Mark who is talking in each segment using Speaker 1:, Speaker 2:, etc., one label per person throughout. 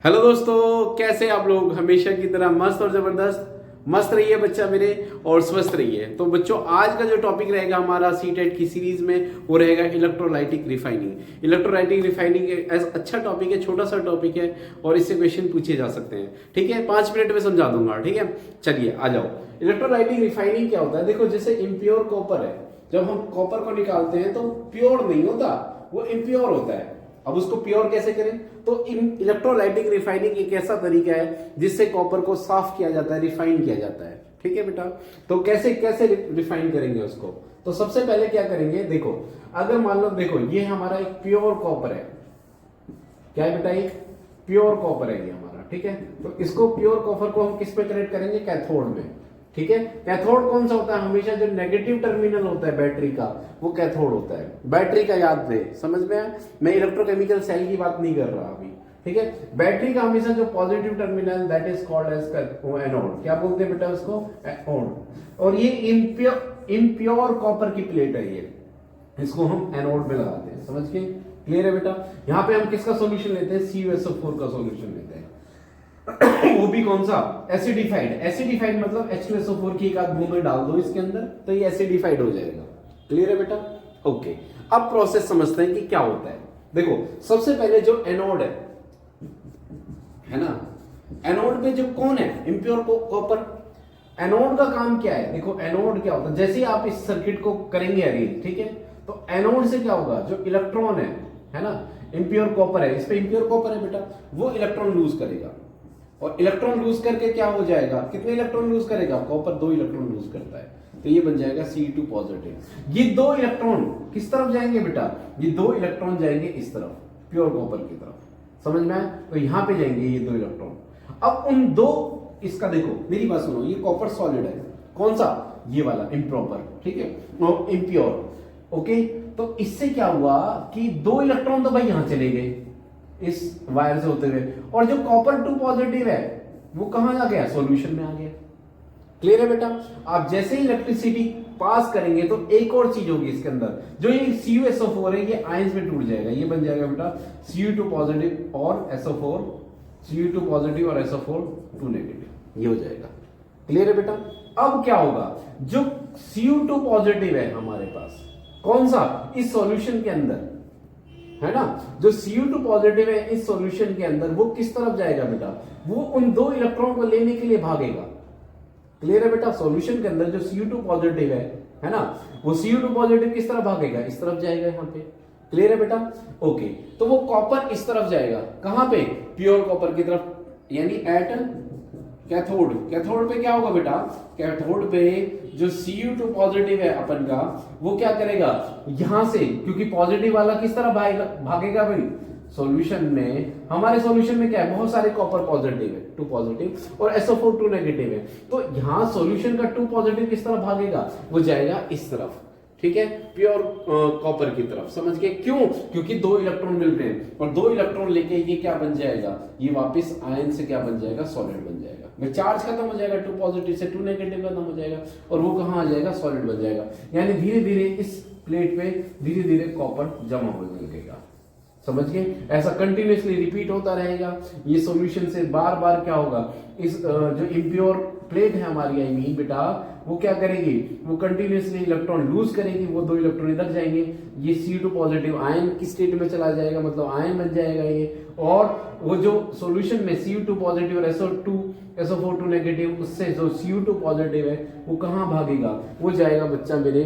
Speaker 1: Hello दोस्तों, कैसे आप लोग? हमेशा की तरह मस्त और जबरदस्त मस्त रहिए बच्चा मेरे, और स्वस्थ रहिए। तो बच्चों, आज का जो टॉपिक रहेगा हमारा सीटेट की सीरीज में, वो रहेगा इलेक्ट्रोलाइटिक रिफाइनिंग। इलेक्ट्रोलाइटिक रिफाइनिंग एक अच्छा टॉपिक है, छोटा सा टॉपिक है, और इससे क्वेश्चन पूछे जा सकते हैं। ठीक है, 5 मिनट में समझा दूंगा। ठीक है, चलिए आ जाओ। इलेक्ट्रोलाइटिक रिफाइनिंग क्या होता है? देखो, जैसे इम्प्योर कॉपर है, जब हम कॉपर को निकालते हैं तो प्योर नहीं होता, वो इम्प्योर होता है। अब उसको प्योर कैसे करें? तो इलेक्ट्रोलाइटिक रिफाइनिंग एक ऐसा तरीका है जिससे कॉपर को साफ किया जाता है, रिफाइन किया जाता है। ठीक है बेटा, तो कैसे कैसे रिफाइन करेंगे उसको? तो सबसे पहले क्या करेंगे, देखो, अगर मान लो, देखो ये हमारा एक प्योर कॉपर है। क्या है बेटा? एक प्योर कॉपर है ये हमारा। ठीक है, तो इसको प्योर कॉपर को हम किस पे कनेक्ट करेंगे? कैथोड में। ठीक है, कैथोड कौन सा होता है? हमेशा जो नेगेटिव टर्मिनल होता है बैटरी का, वो कैथोड होता है। बैटरी का याद रहे, समझ में आया? मैं इलेक्ट्रोकेमिकल सेल की बात नहीं कर रहा अभी। ठीक है, बैटरी का हमेशा जो positive terminal, that is called as anode. क्या बोलते हैं बेटा उसको? एनोड। और ये इम्प्योर कॉपर की प्लेट है ये, इसको हम एनोड में लगाते हैं। समझ के? क्लियर है बेटा? यहाँ पे हम किसका सॉल्यूशन लेते हैं? CuSO4 का सॉल्यूशन लेते हैं। वो भी कौन सा? एसिडिफाइड। एसिडिफाइड मतलब H2SO4 की एक आध बूंद डाल दो इसके अंदर, तो ये एसिडिफाइड हो जाएगा। क्लियर है बेटा? ओके, अब प्रोसेस समझते हैं कि क्या होता है। देखो, सबसे पहले जो एनोड है ना, एनोड पे जो कौन है? Impure copper. एनोड का काम क्या है? देखो, एनोड क्या होता है, जैसे ही आप इस सर्किट को करेंगे अरेंज, ठीक है, तो एनोड से क्या होगा? जो इलेक्ट्रॉन है ना, इम्प्योर कॉपर है, इस पे इम्प्योर कॉपर है बेटा, वो इलेक्ट्रॉन लूज करेगा। और इलेक्ट्रॉन लूज करके क्या हो जाएगा? कितने इलेक्ट्रॉन लूज करेगा? कॉपर 2 इलेक्ट्रॉन लूज करता है, तो ये बन जाएगा Cu2 पॉजिटिव। ये 2 इलेक्ट्रॉन किस तरफ जाएंगे बेटा? ये 2 इलेक्ट्रॉन जाएंगे इस तरफ, प्योर कॉपर की तरफ। समझ में आया? तो यहां पे जाएंगे ये 2 इलेक्ट्रॉन। अब उन दो, इसका देखो, मेरी बात सुनो, ये कॉपर सॉलिड है, कौन सा? ये वाला इम्प्रॉपर। ठीक है, इम्प्योर। ओके, तो इससे क्या हुआ कि 2 इलेक्ट्रॉन तो भाई यहां चले गए इस वायर से होते हुए, और जो कॉपर 2 पॉजिटिव है वो कहां आ गया? सॉल्यूशन में आ गया। क्लियर है बेटा? आप जैसे ही इलेक्ट्रिसिटी पास करेंगे तो एक और चीज होगी इसके अंदर, जो ये CuSO4 है ये आयंस में टूट जाएगा। ये बन जाएगा बेटा Cu2 पॉजिटिव और SO4, Cu2 पॉजिटिव और SO4 2 नेगेटिव, ये हो जाएगा। क्लियर है बेटा? अब क्या होगा? जो Cu2 पॉजिटिव है हमारे पास, कौन सा? इस सॉल्यूशन के अंदर है ना, जो Cu2 पॉजिटिव है इस सॉल्यूशन के अंदर, वो किस तरफ जाएगा बेटा? वो उन 2 इलेक्ट्रॉन को लेने के लिए भागेगा। क्लियर है बेटा? सॉल्यूशन के अंदर जो Cu2 पॉजिटिव है ना, वो Cu2 पॉजिटिव किस तरफ भागेगा? इस तरफ जाएगा यहां पे। क्लियर है बेटा? ओके, तो वो कॉपर इस तरफ जाएगा, कहां पे? प्योर कॉपर की तरफ, यानी एट कैथोड। कैथोड पे क्या होगा बेटा? कैथोड पे जो Cu2 पॉजिटिव है अपन का, वो क्या करेगा? यहां से, क्योंकि पॉजिटिव वाला किस तरह भागेगा भाई? सॉल्यूशन में, हमारे सॉल्यूशन में क्या है? बहुत सारे कॉपर पॉजिटिव है, 2 पॉजिटिव, और SO4 2 नेगेटिव है। तो यहां सॉल्यूशन का 2 पॉजिटिव किस तरह भागेगा? वो जाएगा इस तरफ। ठीक है, प्योर कॉपर की तरफ। समझ गए? क्यों? क्योंकि 2 इलेक्ट्रॉन मिल रहे हैं, और 2 इलेक्ट्रॉन लेके ये क्या बन जाएगा? ये वापस आयन से क्या बन जाएगा? सॉलिड बन जाएगा। में चार्ज खत्म हो जाएगा, 2 पॉजिटिव से 2 नेगेटिव खत्म हो जाएगा, और वो कहां आ जाएगा? सॉलिड बन जाएगा। यानी धीरे धीरे इस प्लेट पे धीरे धीरे कॉपर जमा होने लगेगा। समझ गए? ऐसा कंटिन्यूअसली रिपीट होता रहेगा। ये सॉल्यूशन से बार बार क्या होगा? इस जो इम्प्योर प्लेट है हमारी, आई मीन बेटा, वो क्या करेगी? वो कंटिन्यूअसली इलेक्ट्रॉन लूज करेगी, वो 2 इलेक्ट्रॉन इधर जाएंगे, ये Cu2 पॉजिटिव आयन की स्टेट में चला जाएगा, मतलब आयन बन जाएगा ये। और वो जो सॉल्यूशन में Cu2 पॉजिटिव और SO4 2 नेगेटिव, उससे जो Cu2 पॉजिटिव है वो कहां भागेगा? वो जाएगा बच्चा मेरे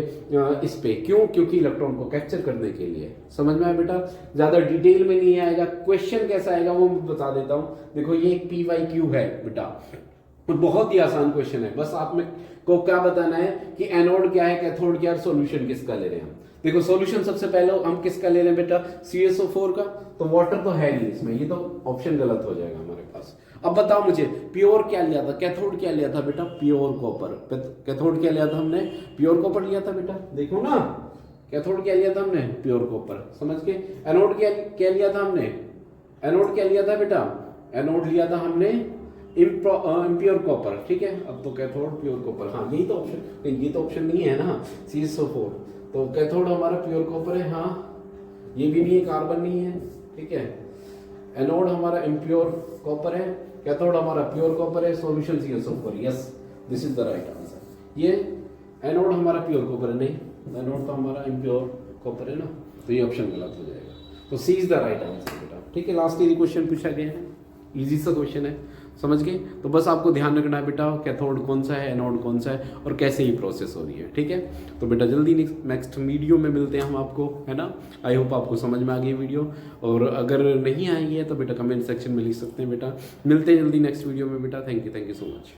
Speaker 1: इस पे। क्यों? क्योंकि इलेक्ट्रॉन को कैप्चर करने के लिए। समझ में आया बेटा? ज्यादा डिटेल में नहीं आएगा, क्वेश्चन कैसा आएगा वो बता देता हूं। देखो, ये एक PYQ है बेटा, तो बहुत ही आसान क्वेश्चन है। बस आप में को क्या बताना है कि एनोड क्या है, कैथोड क्या है, सॉल्यूशन किसका ले रहे हैं हम। देखो, सॉल्यूशन सबसे पहले हम किसका ले रहे हैं बेटा? CuSO4 का। तो वाटर तो है नहीं इसमें, ये तो ऑप्शन गलत हो जाएगा हमारे पास। अब बताओ मुझे, प्योर क्या लिया था, कैथोड क्या लिया था बेटा? Pure copper. कैथोड क्या लिया था हमने? प्योर कॉपर लिया था बेटा। देखो ना, कैथोड क्या लिया था हमने? Pure copper. समझ के? एनोड क्या लिया था हमने? एनोड क्या लिया था बेटा? एनोड लिया था हमने इम्प्योर कॉपर। ठीक है, अब तो कैथोड प्योर कॉपर। हाँ, यही तो ऑप्शन, ये तो ऑप्शन नहीं है ना, CuSO4। तो कैथोड हमारा प्योर कॉपर है। हाँ, ये भी नहीं है, कार्बन नहीं है। ठीक है, एनोड हमारा इम्प्योर कॉपर है, कैथोड हमारा प्योर कॉपर है, solution CaSO4। Yes, this is the right answer. ये एनोड हमारा प्योर कॉपर है, नहीं एनोड तो हमारा इम्प्योर कॉपर है ना, तो ये ऑप्शन गलत हो जाएगा। तो सी इज द राइट आंसर बेटा। ठीक है, लास्ट ईयर क्वेश्चन पूछा गया है, इजी सा क्वेश्चन है, समझ गए। तो बस आपको ध्यान रखना है बेटा, कैथोड कौन सा है, एनोड कौन सा है और कैसे ही प्रोसेस हो रही है। ठीक है, तो बेटा जल्दी नेक्स्ट वीडियो में मिलते हैं हम आपको, है ना। आई होप आपको समझ में आ गई वीडियो, और अगर नहीं आई है तो बेटा कमेंट सेक्शन में लिख सकते हैं बेटा। मिलते हैं जल्दी नेक्स्ट वीडियो में बेटा। Thank you so much.